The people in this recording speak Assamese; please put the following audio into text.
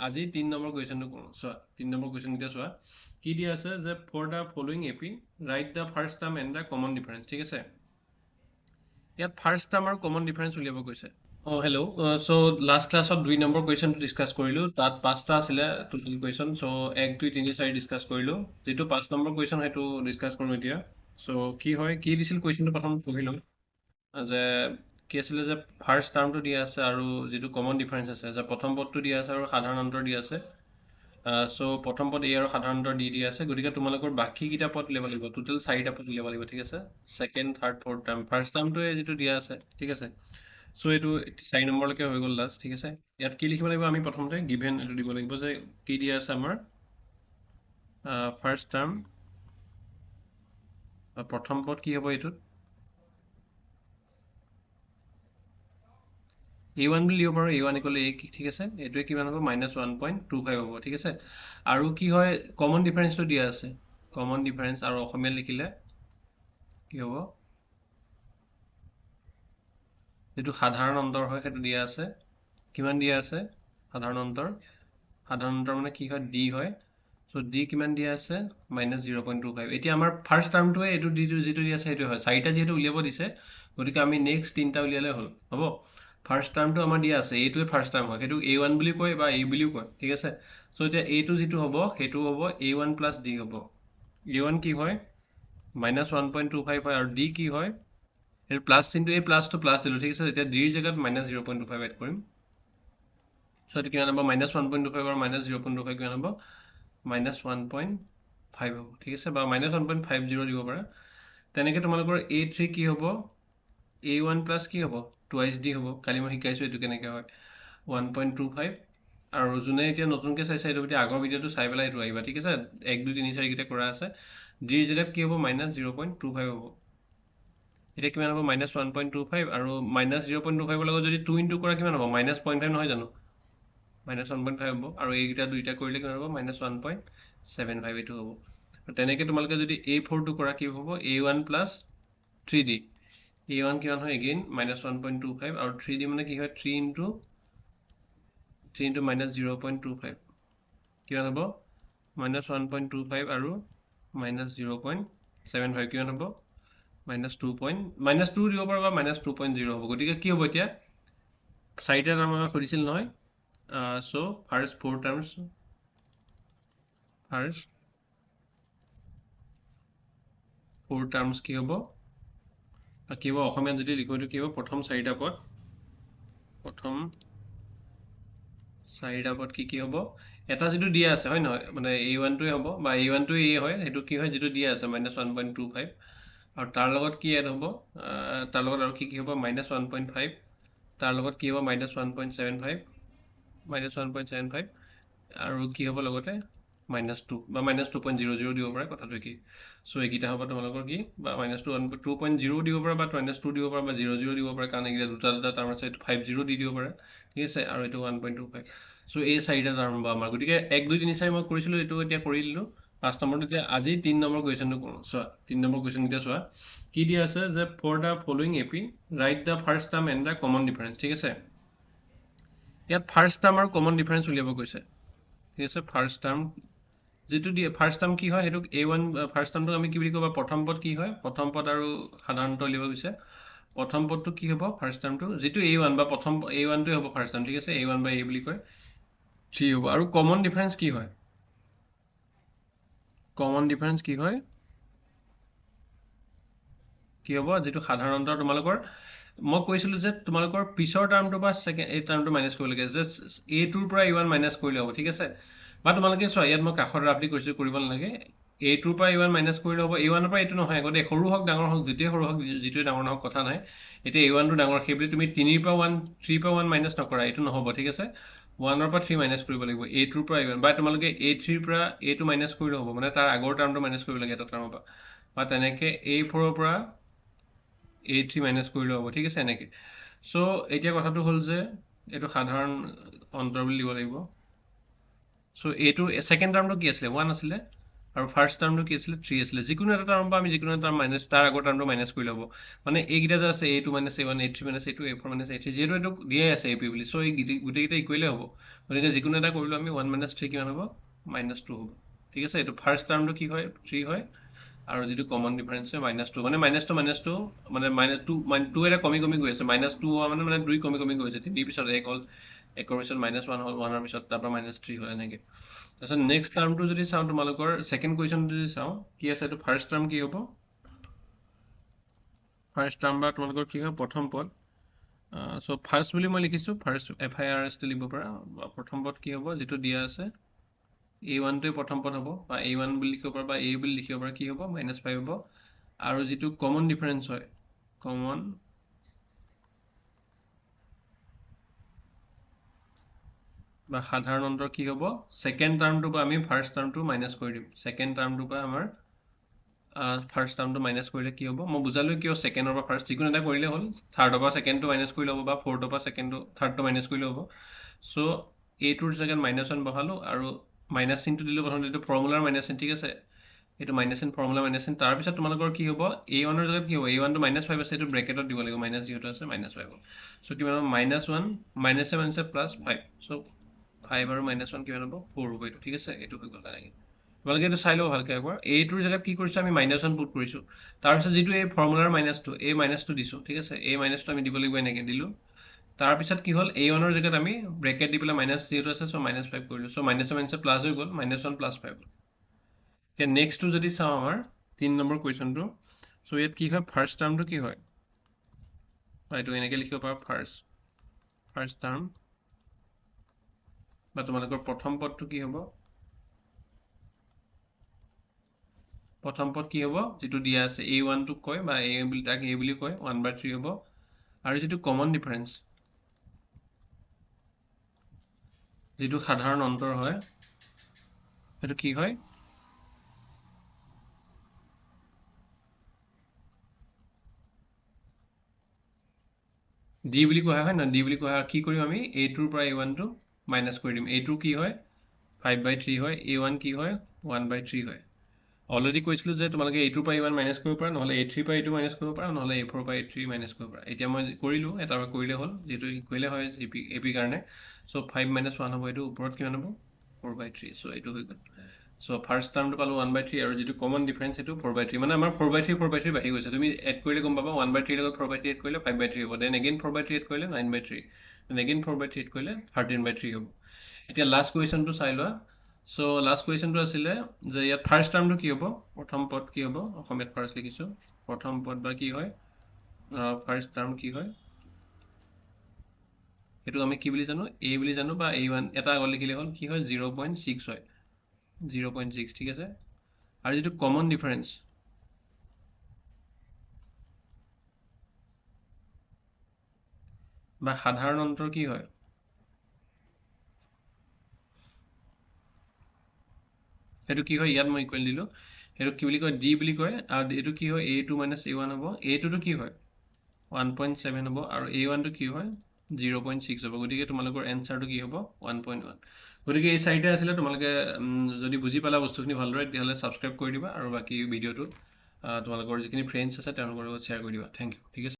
আজি 3 নম্বৰ কুৱেশ্যনটো কৰোঁ চোৱা 3 নম্বৰ কুৱেশ্যনটো চোৱা কি দিয়া আছে যে for the following AP write the first term and the common difference ঠিক আছে ইয়াত ফাৰ্ষ্ট টাৰ্ম আৰু কমন ডিফাৰেন্স উলিয়াব কৈছে হেল্ল' চ' লাষ্ট ক্লাছত 2 নম্বৰ কুৱেশ্যনটো ডিছকাছ কৰিলোঁ তাত 5টা আছিলে টোটেল কুৱেশ্যন চ' 1 2 3 4 ডিছকাছ কৰিলোঁ যিটো 5 নম্বৰ কুৱেশ্যন সেইটো ডিছকাছ কৰোঁ এতিয়া চ' কি হয় কি দিছিল কুৱেশ্যনটো প্ৰথম পঢ়ি লওঁ যে কি আছিলে যে ফাৰ্ষ্ট টাৰ্মটো দিয়া আছে আৰু যিটো কমন ডিফাৰেন্স আছে যে প্ৰথম পদটো দিয়া আছে আৰু সাধাৰণ অন্তৰ দিয়া আছে চ' প্ৰথম পদ এ আৰু সাধাৰণ অন্তৰ দি দিয়া আছে গতিকে তোমালোকৰ বাকীকেইটা পদ উলিয়াব লাগিব টোটেল 4টা পদ উলিয়াব লাগিব ঠিক আছে second third fourth term first টাৰ্মটোৱে যিটো দিয়া আছে ঠিক আছে চ' এইটো 4 নম্বৰলৈকে হৈ গ'ল লাষ্ট ঠিক আছে ইয়াত কি লিখিব লাগিব আমি প্ৰথমতে গিভেন এইটো দিব লাগিব যে কি দিয়া আছে আমাৰ ফাৰ্ষ্ট টাৰ্ম প্ৰথম পদ কি হ'ব এইটোত a1 বুলি লিখিব পাৰোঁ a1 ইকুৱেল a ঠিক আছে এইটোৱে কিমান হ'ব -1.25 হ'ব ঠিক আছে আৰু কি হয় কমন ডিফাৰেন্সটো দিয়া আছে কমন ডিফাৰেন্স আৰু অসমীয়া লিখিলে কি হ'ব যেটো সাধাৰণ অন্তৰ হয় সেইটো দিয়া আছে কিমান দিয়া আছে সাধাৰণ অন্তৰ মানে কি হয় d হয় সো d কিমান দিয়া আছে -0.25 এতিয়া আমাৰ ফাৰ্ষ্ট টাৰ্মটোৱে এইটো যিটো দিয়া আছে সেইটো হয় 4টা যেহেতু উলিয়াব দিছে গতিকে আমি নেক্সট 3টা উলিয়ালে হ'ল হ'ব ফাৰ্ষ্ট টাৰ্মটো আমাৰ দিয়া আছে এইটোৱে ফাৰ্ষ্ট টাৰ্ম হয় সেইটো a1 বুলি কয় বা a বুলিও কয় ঠিক আছে সো এতিয়া a2 যেটো হ'ব সেইটো হ'ব a1 + d হ'ব a1 কি হয় -1.25 হয় আৰু d কি হয় এর প্লাস চিহ্ন এই প্লাসটো প্লাস দিলো ঠিক আছে এতিয়া d এর জায়গাত -0.25 এড কৰিম সো এটা কিমান হ'ব -1.25 আৰু -0.25 কিমান হ'ব -1.5 হ'ব ঠিক আছে বা -1.50 দিব পাৰা তেনেকে তোমালোকৰ a3 কি হ'ব a1 + কি হ'ব টুৱাইস d হ'ব কালি মই শিকাইছো এটো কেনেকে হয় 1.25 আৰু জুনে এতিয়া নতুনকে চাইছে এটো ভিডিও আগৰ ভিডিওটো চাই পেলাই এটো আহিবা ঠিক আছে 1 2 3 4 গিটা কৰা আছে d এর জায়গাত কি হ'ব -0.25 হ'ব এটা কিমান হ'ব -1.25 আৰু -0.25 লগত যদি 2 ইনটু কৰা কিমান হ'ব -0.5 নহয় জানো -1.5 হ'ব আৰু এইগিটা দুইটা কৰিলে কিমান হ'ব -1.75 এটো হ'ব তেনেকে তোমালোকে যদি a4 টো কৰা কি হ'ব a1 + 3d a1 কিমান হয় again -1.25 আৰু 3d মানে কি হয় 3 ইনটু -0.25 কিমান হ'ব -1.25 আৰু -0.75 কিমান হ'ব -2 দিব পাৰা বা -2.0 হ'ব গতিকে কি হ'ব এতিয়া 4টা টাৰ্ম আমাক সুধিছিল নহয় সো ফাৰ্স্ট 4 টাৰ্মস কি হ'ব কি হ'ব অসমীয়াত যদি লিখো কি হ'ব প্ৰথম 4টা পদ প্ৰথম 4টা পদ কি হ'ব এটা যেটো দিয়া আছে হয় নহয় মানে a1 টোৱে হ'ব বা a1 টো a হয় হেতু কি হয় যেটো দিয়া আছে -1.25 আৰু তাৰ লগত কি এড হ'ব তাৰ লগত আৰু কি হ'ব -1.5 তাৰ লগত কি হ'ব -1.75 আৰু কি হ'ব লগতে -2 বা -2.00 দিব পাৰে কথাটো কি সো এইগিটা হ'ব তোমালোকৰ কি বা -2.0 দিব পাৰে বা -2 দিব পাৰে বা 00 দিব পাৰে কাৰণ এইগিটা দুটা টাৰ্ম আছে 50 দি দিব পাৰে ঠিক আছে আৰু এটো 1.25 সো এই 4টা টাৰ্ম বা আমাৰ গতিকে 1 2 3 4 মই কৰিছিলো এটো এতিয়া কৰি দিলো 5 নম্বৰটো এতিয়া আজি 3 নম্বৰ কুৱেশ্যনটো কৰোঁ চোৱা 3 নম্বৰ কুৱেশ্যন এতিয়া চোৱা কি দিয়া আছে যে for the following AP write the first term and the common difference ঠিক আছে ইয়াত ফাৰ্ষ্ট টাৰ্ম আৰু কমন ডিফাৰেন্স উলিয়াব কৈছে ঠিক আছে ফাৰ্ষ্ট টাৰ্ম যেটো দিয়ে ফাৰ্ষ্ট টাৰ্ম কি হয় হেতু a1 ফাৰ্ষ্ট টাৰ্মটো আমি কি বুলি কবা প্ৰথম পদ কি হয় প্ৰথম পদ আৰু সাধাৰণত উলিয়াব কৈছে প্ৰথম পদটো কি হ'ব ফাৰ্ষ্ট টাৰ্মটো যেটো a1 বা প্ৰথম a1 টোৱে হ'ব ফাৰ্ষ্ট টাৰ্ম ঠিক আছে a1 বা a বুলি কয় 3 হ'ব আৰু কমন ডিফাৰেন্স কি হয় কমন ডিফাৰেন্স কি হয় কি হ'ব যেটো সাধাৰণত তোমালোকৰ মই কৈছিলো যে তোমালোকৰ পিছৰ টাৰ্মটো বা সেকেন্ড এই টাৰ্মটো মাইনাস কৰিব লাগে যে a2 ৰ পৰা a1 মাইনাস কৰিলে হ'ব ঠিক আছে বা তোমালোকে চোৱা ইয়াত মই কাখৰ ৰাফলি কৰিছো কৰিব নালাগে a2 ৰ পৰা a1 মাইনাস কৰিলে হ'ব a1 ৰ পৰা a2 নহয় আগতে সৰু হক ডাঙৰ হক যেটোই সৰু হক যেটোই ডাঙৰ নহক কথা নাই এতিয়া a1 টো ডাঙৰ হেবলি তুমি 3 ৰ পৰা 1 3 পৰা 1 মাইনাস নকৰা এটো নহব ঠিক আছে 1 ৰ পৰা 3 মাইনাস কৰিব লাগিব a2 ৰ পৰা a1 বা তোমালোকে a3 ৰ পৰা a2 মাইনাস কৰিলে হ'ব মানে তাৰ আগৰ টাৰ্মটো মাইনাস কৰিব লাগে এটা টাৰ্মৰ পৰা বা তেনেকে a4 ৰ পৰা a3 মাইনাস কৰিলে হ'ব ঠিক আছে এনেকে সো এতিয়া কথাটো হল যে এটো সাধাৰণ অন্তৰ বুলি লিখিব লাগিব সো এটো সেকেন্ড টাৰ্মটো কি আছিল 1 আছিল আৰু ফাৰ্ষ্ট টাৰ্মটো কি আছিলে 3 আছিলে যিকোনো এটা টাৰ্ম বা আমি যিকোনো এটা টাৰ্ম মাইনাছ তাৰ আগৰ টাৰ্মটো মাইনাছ কৰি ল'ব মানে এইকেইটা যে আছে a2 - a1 a3 - a2 a4 - a3 যিহেতু এইটো দিয়াই আছে ap বুলি সো এই গোটেইকেইটা ইকুৱেলে হ'ব গতিকে যিকোনো এটা কৰিলো আমি 1 - 3 কিমান হ'ব -2 হ'ব ঠিক আছে এইটো ফাৰ্ষ্ট টাৰ্মটো কি হয় 3 হয় আৰু যেটো কমন ডিফাৰেন্স হয় -2 মানে -2 মানে -2 এটা কমি গৈ আছে -2 হোৱা মানে 2 কমি গৈ আছে 3 পিছত 1 হ'ল 1 পিছত -1 হ'ল 1 পিছত তাৰপৰা -3 হ'ল এনেকৈ তাৰপিছত নেক্সট টাৰ্মটো যদি চাওঁ তোমালোকৰ সেকেন্ড কোৱেশ্চনটো যদি চাওঁ কি আছে এইটো ফাৰ্ষ্ট টাৰ্ম কি হ'ব ফাৰ্ষ্ট টাৰ্ম বা তোমালোকৰ কি হয় প্ৰথম পদ সো ফাৰ্ষ্ট বুলি মই লিখিছো ফাৰ্ষ্ট FIRST লিখিব পাৰা প্ৰথম পদ কি হ'ব যেটো দিয়া আছে a1 টোই প্ৰথম পদ হ'ব বা a1 বুলি লিখিব পাৰা বা a বুলি লিখিব পাৰা কি হ'ব -5 হ'ব আৰু যেটো কমন ডিফাৰেন্স হয় কমন বা সাধাৰণ অন্তৰ কি হ'ব সেকেন্ড টাৰ্মটো বা আমি ফাৰ্ষ্ট টাৰ্মটো মাইনাস কৰি দিম সেকেন্ড টাৰ্মটো বা আমাৰ ফাৰ্ষ্ট টাৰ্মটো মাইনাস কৰিলে কি হ'ব মই বুজালো কিয় সেকেন্ডৰ পৰা ফাৰ্ষ্ট যিকোনো এটা কৰিলে হ'ল থাৰ্ডৰ পৰা সেকেন্ডটো মাইনাস কৰি ল'ব বা ফোৰ্থৰ পৰা সেকেন্ডটো থাৰ্ডটো মাইনাস কৰি ল'ব সো a2ৰ জাগাত -1 বহালো আৰু মাইনাস চিনটো দিলো প্ৰথমতে এইটো ফৰ্মুলাৰ মাইনাস চিন ঠিক আছে এইটো মাইনাস চিন ফৰ্মুলা মাইনাস চিন তাৰ পিছত তোমালোকৰ কি হ'ব a1ৰ জাগাত কি হ'ব a1 টো -5 আছে এইটো ব্ৰেকেটত দিব লাগিব মাইনাস যেহেতু আছে -5 হ'ব সো কিমান হ'ব -1 -7 + 5 সো 5 আৰু -1 কিমান হ'ব 4 হ'ব এইটো ঠিক আছে এইটো হৈ গ'ল এনেকৈ তোমালোকে এইটো চাই লও ভালকৈ একবাৰ a2ৰ জাগাত কি কৰিছো আমি -1 পুট কৰিছো তাৰ পিছত যেটো এই ফৰ্মুলাৰ -2 এই -2 দিছো ঠিক আছে এই -2 আমি দিব লাগিব এনেকৈ দিলো তাৰ পিছত কি হ'ল a1ৰ জাগাত আমি ব্ৰেকেট দি পেলাই মাইনাস যেটো আছে সো -5 কৰিলো সো -1 প্লাস হৈ গ'ল -1 + 5 এতিয়া নেক্সটটো যদি চাও আমাৰ 3 নম্বৰ কোৱেশ্চনটো সো ইয়াত কি হয় ফাৰ্ষ্ট টাৰ্মটো কি হয় এইটো এনেকৈ লিখিব পাৰা ফাৰ্ষ্ট টাৰ্ম বা তোমালোকৰ প্ৰথম পদটো কি হ'ব প্ৰথম পদ কি হ'ব যেটো দিয়া আছে a1 টো কয় বা a বুলি তাক a বুলি কয় 1/3 হ'ব আৰু যেটো কমন ডিফাৰেন্স যেটো সাধাৰণ অন্তৰ হয় সেইটো কি হয় d বুলি কোৱা হয় না d বুলি কোৱা কি কৰিম আমি a2ৰ পৰা a1 টো মাইনাস কৰি দিম a2 কি হয় 5/3 হয় a1 কি হয় 1/3 হয় অলৰেডি কৈছিলো যে তোমালোকে a2 পৰা a1 মাইনাস কৰিব পাৰা নহলে a3 পৰা a2 মাইনাস কৰিব পাৰা নহলে a4 পৰা a3 মাইনাস কৰিব পাৰা এতিয়া মই কৰিলো এটা কৰিলে হ'ল যেটো ইকুৱেলে হয় ap কাৰণে সো 5 - 1 হ'ব এইটো ওপৰত কিমান হ'ব 4/3 সো এইটো হৈ গ'ল সো ফাৰ্ষ্ট টাৰ্মটো পালো 1/3 আৰু যেটো কমন ডিফাৰেন্স সেইটো 4/3 মানে আমাৰ 4/3 বাঢ়ি গৈছে তুমি এড কৰিলে গম পাবা 1/3 লগত 4/3 এড কৰিলে 5/3 হ'ব দেন এগেইন 4/3 এড কৰিলে 9/3 দেন এগেইন 4/3 এড কৰিলে 13/3 হ'ব এতিয়া লাষ্ট কোৱেশ্চনটো চাই লোৱা সো লাষ্ট কোৱেশ্চনটো আছিলে যে ইয়াত ফাৰ্ষ্ট টাৰ্মটো কি হ'ব প্ৰথম পদ কি হ'ব অসমীয়াত ফাৰ্ষ্ট লিখিছো প্ৰথম পদ বা কি হয় ফাৰ্ষ্ট টাৰ্ম কি হয় এটো আমি কি বুলি জানো a বুলি জানো বা a1 এটা আগত লিখিলে হ'ল কি হয় 0.6 হয় 0.6 ঠিক আছে আৰু যেটো কমন ডিফাৰেন্স বা সাধাৰণ অন্তৰ কি হয় এটো কি হয় ইয়াত মই ইকুৱেল দিলো এটো কি বুলি কয় d বুলি কয় আৰু এটো কি হয় a2 - a1 হ'ব a2 টো কি হয় 1.7 হ'ব আৰু a1 টো কি হয় 0.6 হ'ব গতিকে তোমালোকৰ এনসাৰটো কি হ'ব 1.1 গতিকে এই চাৰিটা আছিল তোমালোকে যদি বুজি পালা বস্তুখিনি ভালদৰে তেতিয়াহলে সাবস্ক্ৰাইব কৰি দিবা আৰু বাকি ভিডিওটো তোমালোকৰ যিখিনি ফ্ৰেন্ডছ আছে তেওঁলোকৰ লগত শ্বেয়াৰ কৰি দিবা থ্যাংক ইউ ঠিক আছে